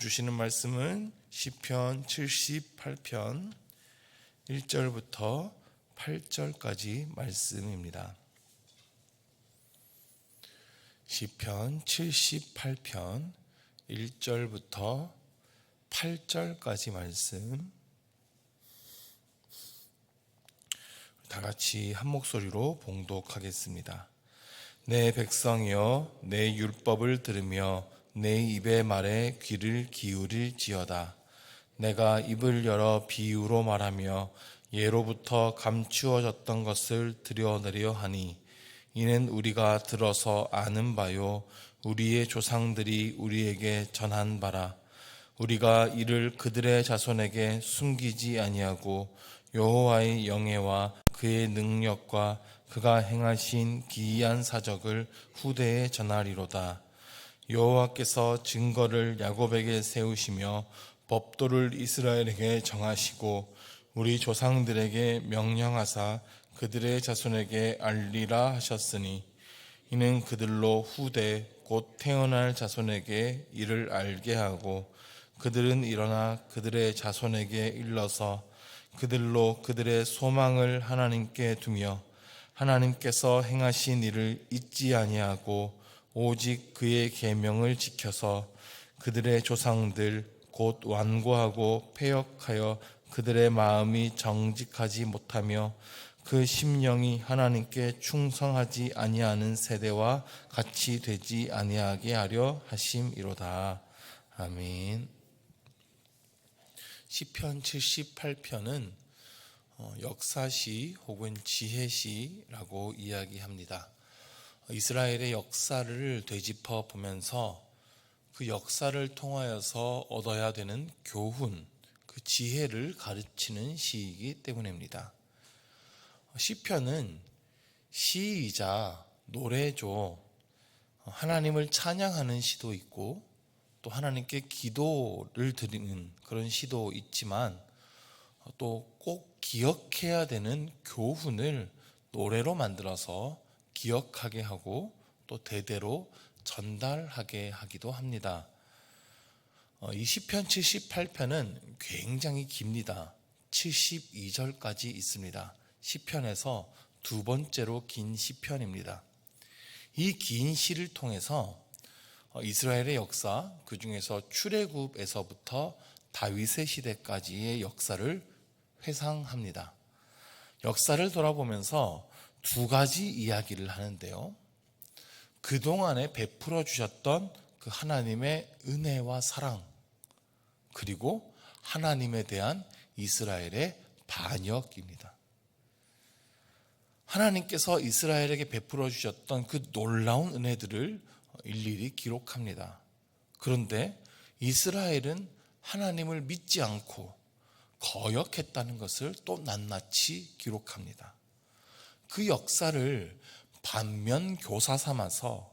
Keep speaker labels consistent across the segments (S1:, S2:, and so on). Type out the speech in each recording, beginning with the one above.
S1: 주시는 말씀은 시편 78편 1절부터 8절까지 말씀입니다. 시편 78편 1절부터 8절까지 말씀, 다 같이 한 목소리로 봉독하겠습니다. 내 백성이여, 내 율법을 들으며 내 입의 말에 귀를 기울일지어다. 내가 입을 열어 비유로 말하며 예로부터 감추어졌던 것을 드러내려 하니, 이는 우리가 들어서 아는 바요, 우리의 조상들이 우리에게 전한 바라. 우리가 이를 그들의 자손에게 숨기지 아니하고 여호와의 영예와 그의 능력과 그가 행하신 기이한 사적을 후대에 전하리로다. 여호와께서 증거를 야곱에게 세우시며 법도를 이스라엘에게 정하시고 우리 조상들에게 명령하사 그들의 자손에게 알리라 하셨으니, 이는 그들로 후대 곧 태어날 자손에게 이를 알게 하고 그들은 일어나 그들의 자손에게 일러서 그들로 그들의 소망을 하나님께 두며 하나님께서 행하신 일을 잊지 아니하고 오직 그의 계명을 지켜서 그들의 조상들 곧 완고하고 패역하여 그들의 마음이 정직하지 못하며 그 심령이 하나님께 충성하지 아니하는 세대와 같이 되지 아니하게 하려 하심이로다. 아멘. 시편 78편은 역사시 혹은 지혜시라고 이야기합니다. 이스라엘의 역사를 되짚어 보면서 그 역사를 통하여서 얻어야 되는 교훈, 그 지혜를 가르치는 시이기 때문입니다. 시편은 시이자 노래죠. 하나님을 찬양하는 시도 있고 또 하나님께 기도를 드리는 그런 시도 있지만, 또 꼭 기억해야 되는 교훈을 노래로 만들어서 기억하게 하고 또 대대로 전달하게 하기도 합니다. 이 시편 78편은 굉장히 깁니다. 72절까지 있습니다. 시편에서 두 번째로 긴 시편입니다. 이 긴 시를 통해서 이스라엘의 역사, 그 중에서 출애굽에서부터 다윗의 시대까지의 역사를 회상합니다. 역사를 돌아보면서 두 가지 이야기를 하는데요. 그동안에 베풀어 주셨던 그 하나님의 은혜와 사랑, 그리고 하나님에 대한 이스라엘의 반역입니다. 하나님께서 이스라엘에게 베풀어 주셨던 그 놀라운 은혜들을 일일이 기록합니다. 그런데 이스라엘은 하나님을 믿지 않고 거역했다는 것을 또 낱낱이 기록합니다. 그 역사를 반면 교사 삼아서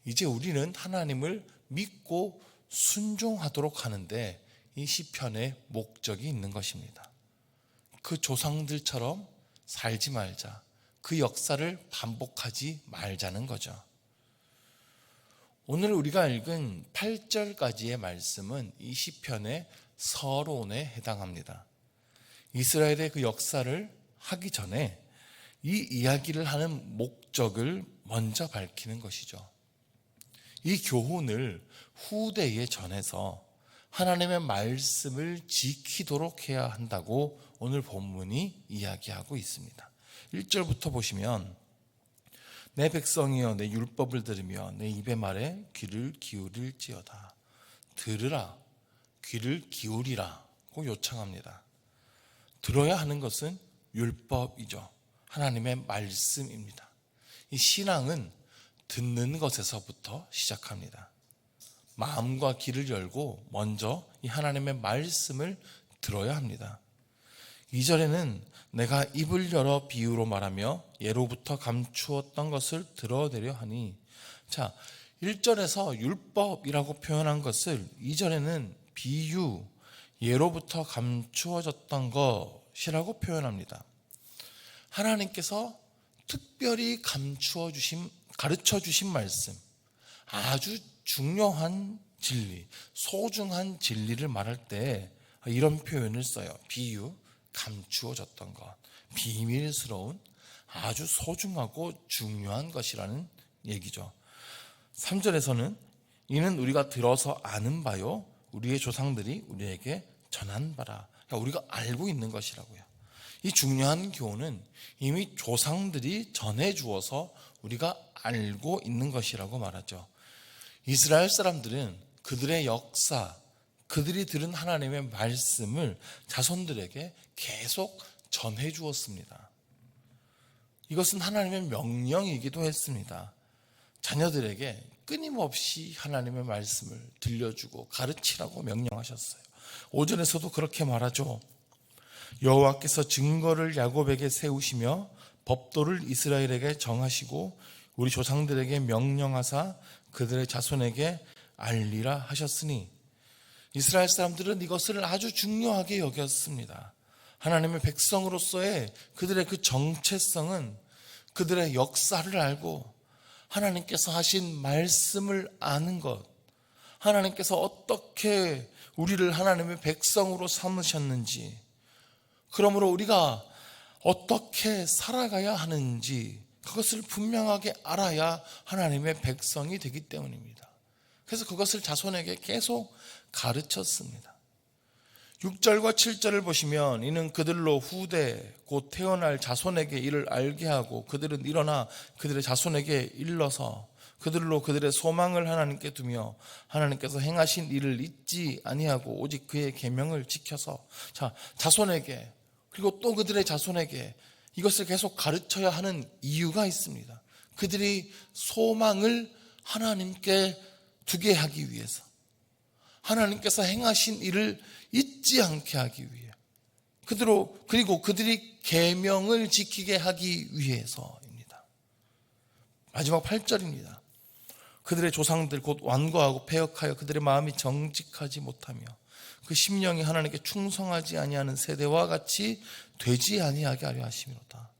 S1: 이제 우리는 하나님을 믿고 순종하도록 하는데 이 시편의 목적이 있는 것입니다. 그 조상들처럼 살지 말자, 그 역사를 반복하지 말자는 거죠. 오늘 우리가 읽은 8절까지의 말씀은 이 시편의 서론에 해당합니다. 이스라엘의 그 역사를 하기 전에 이 이야기를 하는 목적을 먼저 밝히는 것이죠. 이 교훈을 후대에 전해서 하나님의 말씀을 지키도록 해야 한다고 오늘 본문이 이야기하고 있습니다. 1절부터 보시면, 내 백성이여, 내 율법을 들으며 내 입의 말에 귀를 기울일지어다. 들으라, 귀를 기울이라고 요청합니다. 들어야 하는 것은 율법이죠. 하나님의 말씀입니다. 이 신앙은 듣는 것에서부터 시작합니다. 마음과 귀를 열고 먼저 이 하나님의 말씀을 들어야 합니다. 2절에는 내가 입을 열어 비유로 말하며 예로부터 감추었던 것을 드러내려 하니, 자, 1절에서 율법이라고 표현한 것을 2절에는 비유, 예로부터 감추어졌던 것이라고 표현합니다. 하나님께서 특별히 가르쳐 주신 말씀, 아주 중요한 진리, 소중한 진리를 말할 때 이런 표현을 써요. 비유, 감추어졌던 것, 비밀스러운 아주 소중하고 중요한 것이라는 얘기죠. 3절에서는 이는 우리가 들어서 아는 바요 우리의 조상들이 우리에게 전한 바라. 그러니까 우리가 알고 있는 것이라고요. 이 중요한 교훈은 이미 조상들이 전해주어서 우리가 알고 있는 것이라고 말하죠. 이스라엘 사람들은 그들의 역사, 그들이 들은 하나님의 말씀을 자손들에게 계속 전해주었습니다. 이것은 하나님의 명령이기도 했습니다. 자녀들에게 끊임없이 하나님의 말씀을 들려주고 가르치라고 명령하셨어요. 5절에서도 그렇게 말하죠. 여호와께서 증거를 야곱에게 세우시며 법도를 이스라엘에게 정하시고 우리 조상들에게 명령하사 그들의 자손에게 알리라 하셨으니, 이스라엘 사람들은 이것을 아주 중요하게 여겼습니다. 하나님의 백성으로서의 그들의 그 정체성은 그들의 역사를 알고 하나님께서 하신 말씀을 아는 것, 하나님께서 어떻게 우리를 하나님의 백성으로 삼으셨는지, 그러므로 우리가 어떻게 살아가야 하는지 그것을 분명하게 알아야 하나님의 백성이 되기 때문입니다. 그래서 그것을 자손에게 계속 가르쳤습니다. 6절과 7절을 보시면 이는 그들로 후대 곧 태어날 자손에게 이를 알게 하고 그들은 일어나 그들의 자손에게 일러서 그들로 그들의 소망을 하나님께 두며 하나님께서 행하신 일을 잊지 아니하고 오직 그의 계명을 지켜서, 자손에게 그리고 또 그들의 자손에게 이것을 계속 가르쳐야 하는 이유가 있습니다. 그들이 소망을 하나님께 두게 하기 위해서, 하나님께서 행하신 일을 잊지 않게 하기 위해, 그리고 그들이 계명을 지키게 하기 위해서입니다. 마지막 8절입니다. 그들의 조상들 곧 완고하고 패역하여 그들의 마음이 정직하지 못하며 그 심령이 하나님께 충성하지 아니하는 세대와 같이 되지 아니하게 하려 하심이로다.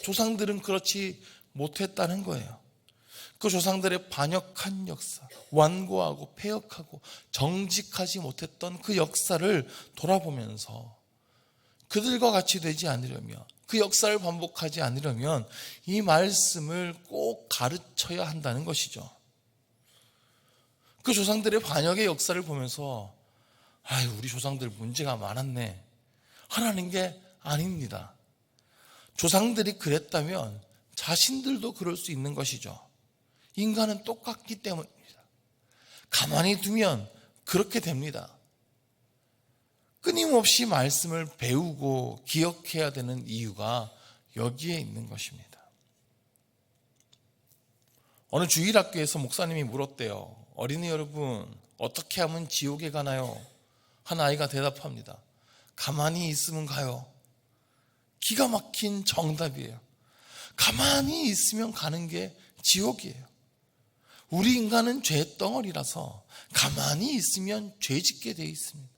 S1: 조상들은 그렇지 못했다는 거예요. 그 조상들의 반역한 역사, 완고하고 패역하고 정직하지 못했던 그 역사를 돌아보면서 그들과 같이 되지 않으려면, 그 역사를 반복하지 않으려면 이 말씀을 꼭 가르쳐야 한다는 것이죠. 그 조상들의 반역의 역사를 보면서 우리 조상들 문제가 많았네 하라는 게 아닙니다. 조상들이 그랬다면 자신들도 그럴 수 있는 것이죠. 인간은 똑같기 때문입니다. 가만히 두면 그렇게 됩니다. 끊임없이 말씀을 배우고 기억해야 되는 이유가 여기에 있는 것입니다. 어느 주일학교에서 목사님이 물었대요. 어린이 여러분, 어떻게 하면 지옥에 가나요? 한 아이가 대답합니다. 가만히 있으면 가요. 기가 막힌 정답이에요. 가만히 있으면 가는 게 지옥이에요. 우리 인간은 죄덩어리라서 가만히 있으면 죄 짓게 돼 있습니다.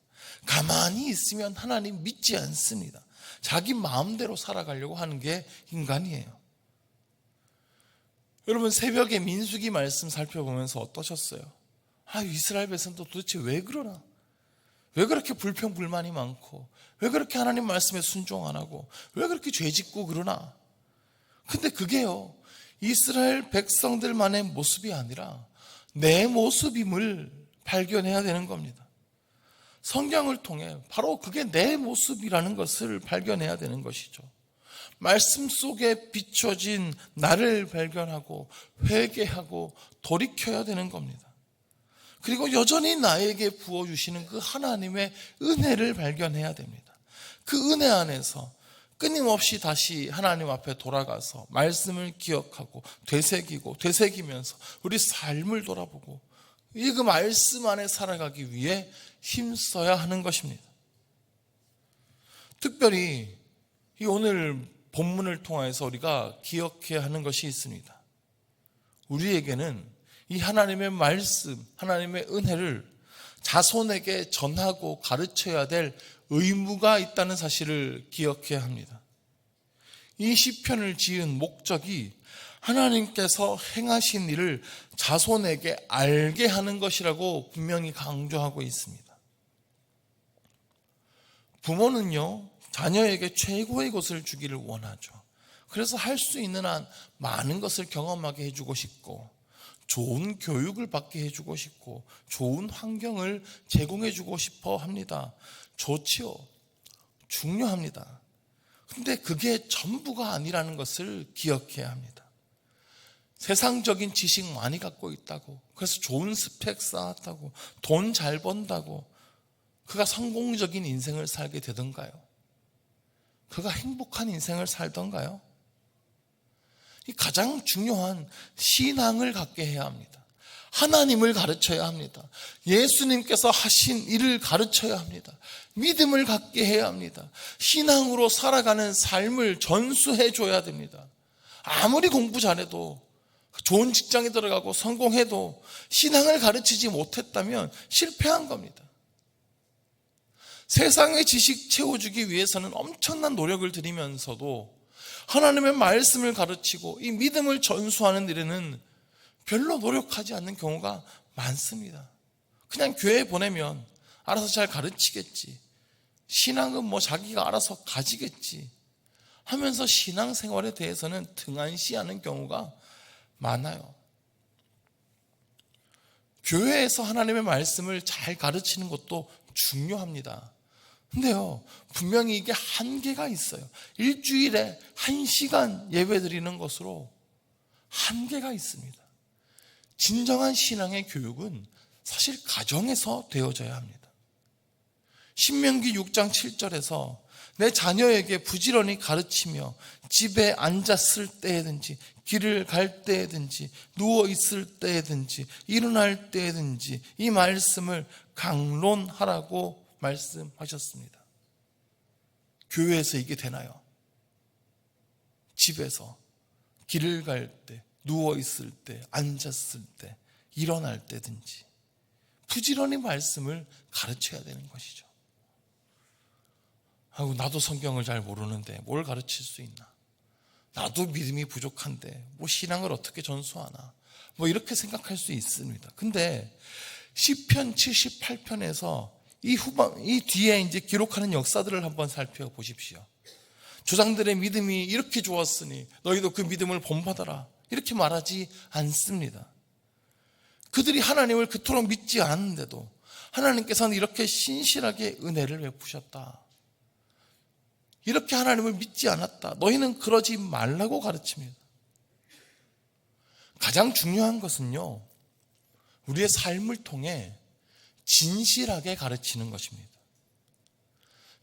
S1: 가만히 있으면 하나님 믿지 않습니다. 자기 마음대로 살아가려고 하는 게 인간이에요. 여러분, 새벽에 민수기 말씀 살펴보면서 어떠셨어요? 이스라엘 백성도 도대체 왜 그러나? 왜 그렇게 불평불만이 많고, 왜 그렇게 하나님 말씀에 순종 안 하고, 왜 그렇게 죄 짓고 그러나? 근데 그게요, 이스라엘 백성들만의 모습이 아니라 내 모습임을 발견해야 되는 겁니다. 성경을 통해 바로 그게 내 모습이라는 것을 발견해야 되는 것이죠. 말씀 속에 비춰진 나를 발견하고 회개하고 돌이켜야 되는 겁니다. 그리고 여전히 나에게 부어주시는 그 하나님의 은혜를 발견해야 됩니다. 그 은혜 안에서 끊임없이 다시 하나님 앞에 돌아가서 말씀을 기억하고 되새기면서 우리 삶을 돌아보고 그 말씀 안에 살아가기 위해 힘써야 하는 것입니다. 특별히 이 오늘 본문을 통해서 우리가 기억해야 하는 것이 있습니다. 우리에게는 이 하나님의 말씀, 하나님의 은혜를 자손에게 전하고 가르쳐야 될 의무가 있다는 사실을 기억해야 합니다. 이 시편을 지은 목적이 하나님께서 행하신 일을 자손에게 알게 하는 것이라고 분명히 강조하고 있습니다. 부모는요, 자녀에게 최고의 것을 주기를 원하죠. 그래서 할 수 있는 한 많은 것을 경험하게 해주고 싶고, 좋은 교육을 받게 해주고 싶고, 좋은 환경을 제공해주고 싶어 합니다. 좋지요. 중요합니다. 근데 그게 전부가 아니라는 것을 기억해야 합니다. 세상적인 지식 많이 갖고 있다고, 그래서 좋은 스펙 쌓았다고, 돈 잘 번다고 그가 성공적인 인생을 살게 되던가요? 그가 행복한 인생을 살던가요? 가장 중요한 신앙을 갖게 해야 합니다. 하나님을 가르쳐야 합니다. 예수님께서 하신 일을 가르쳐야 합니다. 믿음을 갖게 해야 합니다. 신앙으로 살아가는 삶을 전수해 줘야 됩니다. 아무리 공부 잘해도, 좋은 직장에 들어가고 성공해도 신앙을 가르치지 못했다면 실패한 겁니다. 세상의 지식 채워주기 위해서는 엄청난 노력을 들이면서도 하나님의 말씀을 가르치고 이 믿음을 전수하는 일에는 별로 노력하지 않는 경우가 많습니다. 그냥 교회에 보내면 알아서 잘 가르치겠지, 신앙은 뭐 자기가 알아서 가지겠지 하면서 신앙생활에 대해서는 등한시하는 경우가 많아요. 교회에서 하나님의 말씀을 잘 가르치는 것도 중요합니다. 근데요, 분명히 이게 한계가 있어요. 일주일에 1시간 예배 드리는 것으로 한계가 있습니다. 진정한 신앙의 교육은 사실 가정에서 되어져야 합니다. 신명기 6장 7절에서 내 자녀에게 부지런히 가르치며 집에 앉았을 때에든지 길을 갈 때에든지 누워 있을 때에든지 일어날 때에든지 이 말씀을 강론하라고 말씀하셨습니다. 교회에서 이게 되나요? 집에서 길을 갈 때, 누워 있을 때, 앉았을 때, 일어날 때든지 부지런히 말씀을 가르쳐야 되는 것이죠. 아이고, 나도 성경을 잘 모르는데 뭘 가르칠 수 있나? 나도 믿음이 부족한데 뭐 신앙을 어떻게 전수하나? 뭐 이렇게 생각할 수 있습니다. 근데 시편 78편에서 이 뒤에 이제 기록하는 역사들을 한번 살펴보십시오. 조상들의 믿음이 이렇게 좋았으니 너희도 그 믿음을 본받아라, 이렇게 말하지 않습니다. 그들이 하나님을 그토록 믿지 않았는데도 하나님께서는 이렇게 신실하게 은혜를 베푸셨다. 이렇게 하나님을 믿지 않았다, 너희는 그러지 말라고 가르칩니다. 가장 중요한 것은요, 우리의 삶을 통해 진실하게 가르치는 것입니다.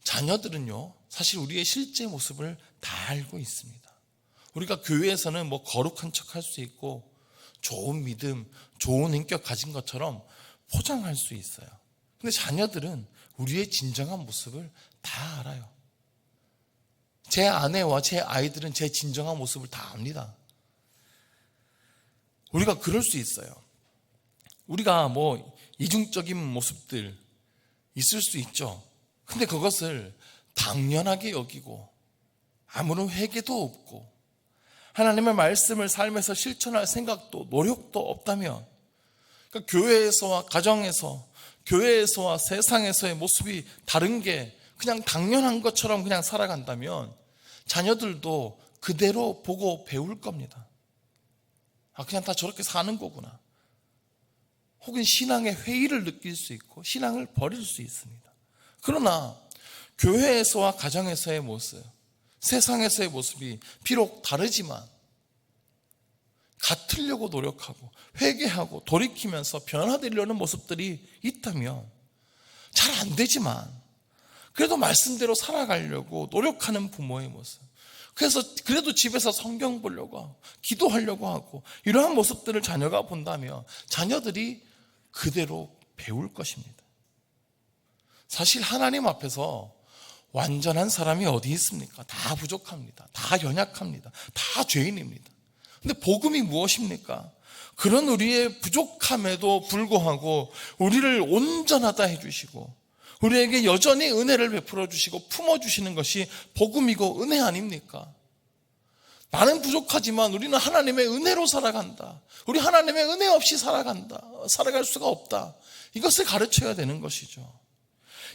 S1: 자녀들은요, 사실 우리의 실제 모습을 다 알고 있습니다. 우리가 교회에서는 뭐 거룩한 척 할 수 있고 좋은 믿음, 좋은 인격 가진 것처럼 포장할 수 있어요. 근데 자녀들은 우리의 진정한 모습을 다 알아요. 제 아내와 제 아이들은 제 진정한 모습을 다 압니다. 우리가 그럴 수 있어요. 우리가 뭐 이중적인 모습들 있을 수 있죠. 근데 그것을 당연하게 여기고 아무런 회개도 없고 하나님의 말씀을 삶에서 실천할 생각도 노력도 없다면, 그러니까 교회에서와 가정에서, 교회에서와 세상에서의 모습이 다른 게 그냥 당연한 것처럼 그냥 살아간다면 자녀들도 그대로 보고 배울 겁니다. 아, 그냥 다 저렇게 사는 거구나. 혹은 신앙의 회의를 느낄 수 있고 신앙을 버릴 수 있습니다. 그러나 교회에서와 가정에서의 모습, 세상에서의 모습이 비록 다르지만 같으려고 노력하고 회개하고 돌이키면서 변화되려는 모습들이 있다면, 잘 안 되지만 그래도 말씀대로 살아가려고 노력하는 부모의 모습, 그래서 그래도 집에서 성경 보려고 하고 기도하려고 하고 이러한 모습들을 자녀가 본다면 자녀들이 그대로 배울 것입니다. 사실 하나님 앞에서 완전한 사람이 어디 있습니까? 다 부족합니다. 다 연약합니다. 다 죄인입니다. 근데 복음이 무엇입니까? 그런 우리의 부족함에도 불구하고 우리를 온전하다 해주시고 우리에게 여전히 은혜를 베풀어 주시고 품어주시는 것이 복음이고 은혜 아닙니까? 나는 부족하지만 우리는 하나님의 은혜로 살아간다. 우리 하나님의 은혜 없이 살아갈 수가 없다. 이것을 가르쳐야 되는 것이죠.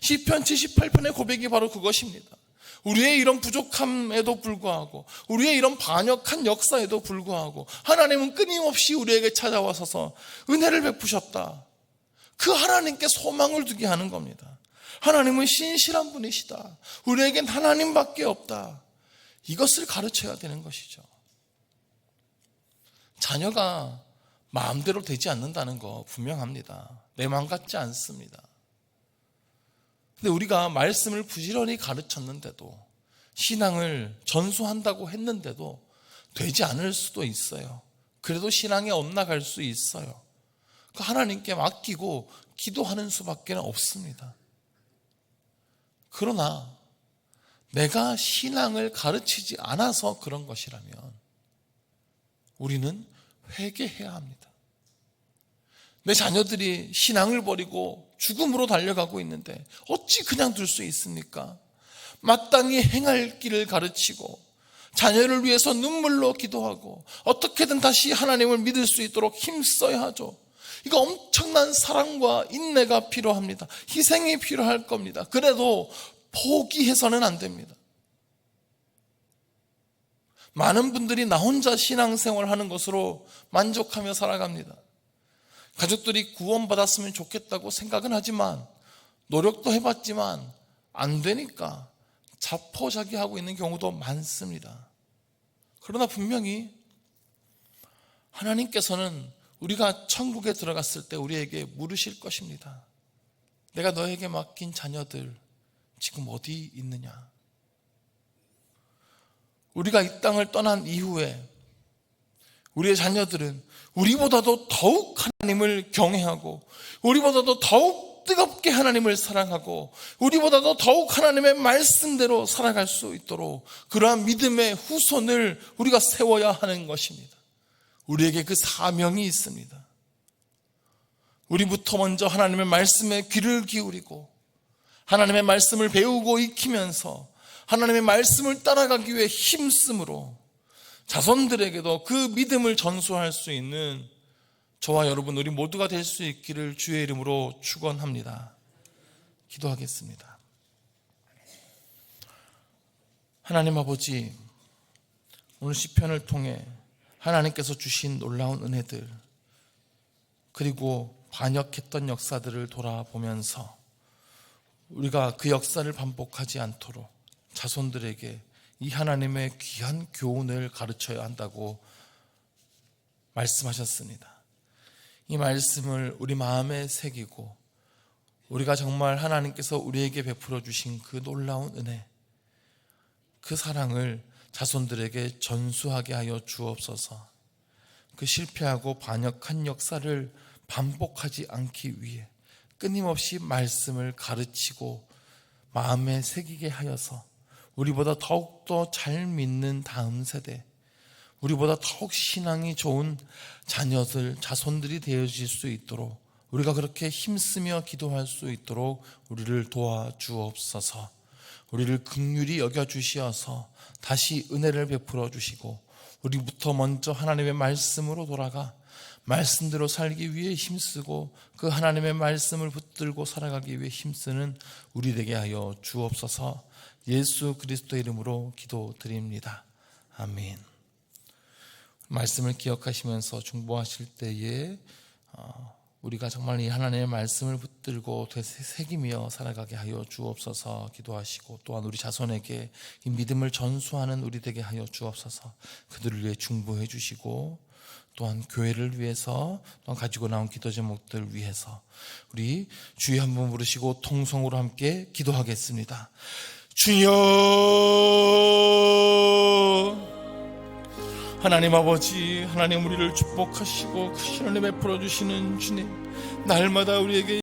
S1: 시편 78편의 고백이 바로 그것입니다. 우리의 이런 부족함에도 불구하고, 우리의 이런 반역한 역사에도 불구하고 하나님은 끊임없이 우리에게 찾아와서 은혜를 베푸셨다. 그 하나님께 소망을 두게 하는 겁니다. 하나님은 신실한 분이시다. 우리에겐 하나님밖에 없다. 이것을 가르쳐야 되는 것이죠. 자녀가 마음대로 되지 않는다는 거 분명합니다. 내 마음 같지 않습니다. 근데 우리가 말씀을 부지런히 가르쳤는데도, 신앙을 전수한다고 했는데도 되지 않을 수도 있어요. 그래도 신앙이 엇나갈 수 있어요. 그 하나님께 맡기고 기도하는 수밖에 없습니다. 그러나 내가 신앙을 가르치지 않아서 그런 것이라면 우리는 회개해야 합니다. 내 자녀들이 신앙을 버리고 죽음으로 달려가고 있는데 어찌 그냥 둘 수 있습니까? 마땅히 행할 길을 가르치고 자녀를 위해서 눈물로 기도하고 어떻게든 다시 하나님을 믿을 수 있도록 힘써야 하죠. 이거 엄청난 사랑과 인내가 필요합니다. 희생이 필요할 겁니다. 그래도 포기해서는 안 됩니다. 많은 분들이 나 혼자 신앙생활 하는 것으로 만족하며 살아갑니다. 가족들이 구원받았으면 좋겠다고 생각은 하지만, 노력도 해봤지만 안 되니까 자포자기하고 있는 경우도 많습니다. 그러나 분명히 하나님께서는 우리가 천국에 들어갔을 때 우리에게 물으실 것입니다. 내가 너에게 맡긴 자녀들 지금 어디 있느냐? 우리가 이 땅을 떠난 이후에 우리의 자녀들은 우리보다도 더욱 하나님을 경외하고, 우리보다도 더욱 뜨겁게 하나님을 사랑하고, 우리보다도 더욱 하나님의 말씀대로 살아갈 수 있도록 그러한 믿음의 후손을 우리가 세워야 하는 것입니다. 우리에게 그 사명이 있습니다. 우리부터 먼저 하나님의 말씀에 귀를 기울이고 하나님의 말씀을 배우고 익히면서 하나님의 말씀을 따라가기 위해 힘쓰므로 자손들에게도 그 믿음을 전수할 수 있는 저와 여러분, 우리 모두가 될 수 있기를 주의 이름으로 축원합니다. 기도하겠습니다. 하나님 아버지, 오늘 시편을 통해 하나님께서 주신 놀라운 은혜들, 그리고 반역했던 역사들을 돌아보면서 우리가 그 역사를 반복하지 않도록 자손들에게 이 하나님의 귀한 교훈을 가르쳐야 한다고 말씀하셨습니다. 이 말씀을 우리 마음에 새기고 우리가 정말 하나님께서 우리에게 베풀어 주신 그 놀라운 은혜, 그 사랑을 자손들에게 전수하게 하여 주옵소서. 그 실패하고 반역한 역사를 반복하지 않기 위해 끊임없이 말씀을 가르치고 마음에 새기게 하여서 우리보다 더욱더 잘 믿는 다음 세대, 우리보다 더욱 신앙이 좋은 자녀들, 자손들이 되어질 수 있도록 우리가 그렇게 힘쓰며 기도할 수 있도록 우리를 도와주옵소서. 우리를 긍휼히 여겨주시어서 다시 은혜를 베풀어 주시고 우리부터 먼저 하나님의 말씀으로 돌아가 말씀대로 살기 위해 힘쓰고 그 하나님의 말씀을 붙들고 살아가기 위해 힘쓰는 우리 되게 하여 주옵소서. 예수 그리스도의 이름으로 기도드립니다. 아멘. 말씀을 기억하시면서 중보하실 때에 우리가 정말 이 하나님의 말씀을 붙들고 되새기며 살아가게 하여 주옵소서. 기도하시고 또한 우리 자손에게 이 믿음을 전수하는 우리 되게 하여 주옵소서. 그들을 위해 중보해 주시고 또한 교회를 위해서, 또한 가지고 나온 기도 제목들 위해서 우리 주의 한번 부르시고 통성으로 함께 기도하겠습니다. 주여, 하나님 아버지, 하나님 우리를 축복하시고 크신 은혜 베풀어 주시는 주님, 날마다 우리에게